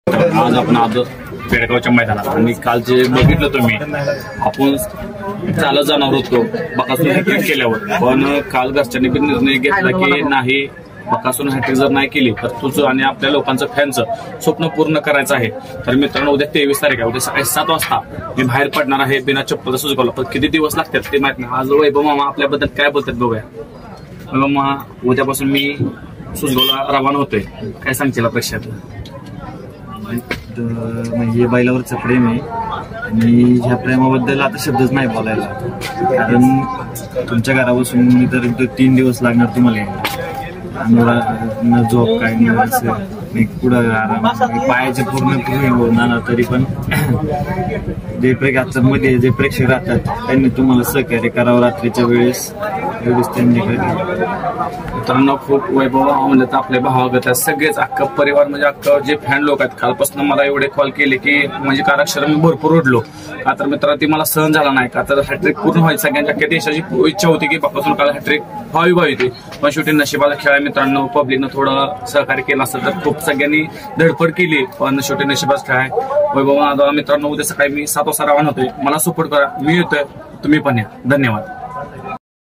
आज आपण आलो पेडगावच्या मैदानात आणि काल जे बघितलं तुम्ही आपण चालत जाणार होतो बकासूर हॅट्रिक केल्यावर, पण काल घरच्यांनी पण निर्णय घेतला की नाही, बकासूर हॅट्रिक जर नाही केली तर तुझं आणि आपल्या लोकांचं फॅनचं स्वप्न पूर्ण करायचं आहे. तर मित्रांनो, उद्या 23 तारीख आहे, उद्या सकाळी 7 वाजता मी बाहेर पडणार आहे बिना चप्पल सुजगावला. पण किती दिवस लागतात ते माहित नाही. आज वैभव मामा आपल्याबद्दल काय बोलतात बघूया. वैभव मामा, उद्यापासून मी सुजगावला रवाना होतोय, काय सांगशील प्रेक्षकांना? म्हणजे बैलावरचं प्रेम आहे आणि ह्या प्रेमाबद्दल आता शब्दच नाही बोलायला, कारण तुमच्या घरापासून मी तर 3 दिवस लागणार तुम्हाला यायला. न झोप काय नाही, पुढं आराम पायाचे पूर्ण होणार. तरी पण जे मध्ये जे प्रेक्षक राहतात त्यांनी तुम्हाला सहकार्य करावं रात्रीच्या वेळेस, एवढीच त्यांनी मित्रांनो. खूप वैभव म्हणलं तर आपल्या भावागत सगळेच अख्खा परिवार, म्हणजे अख्खा जे फॅन लोक आहेत कालपासून मला एवढे कॉल केले की म्हणजे काराक्षर मी भरपूर उडलो. का तर मित्रांनो ती मला सहन झाला नाही, का तर हॅट्रिक पूर्ण व्हायची सगळ्यांच्या अख्ख्या देशाची इच्छा होती की बापासून काल हॅट्रिक व्हावी होती. पण शेवटी नशिबाचा खेळ आहे मित्रांनो. पब्लिकनं थोडं सहकार्य केलं असतं तर खूप सगळ्यांनी धडपड केली, पण शेवटी नशिबाचा खेळ आहे. वैभव मित्रांनो, उद्या सकाळी मी 7 वाजता रवाना होतोय. मला सपोर्ट करा, मी येतोय, तुम्ही पण या. धन्यवाद.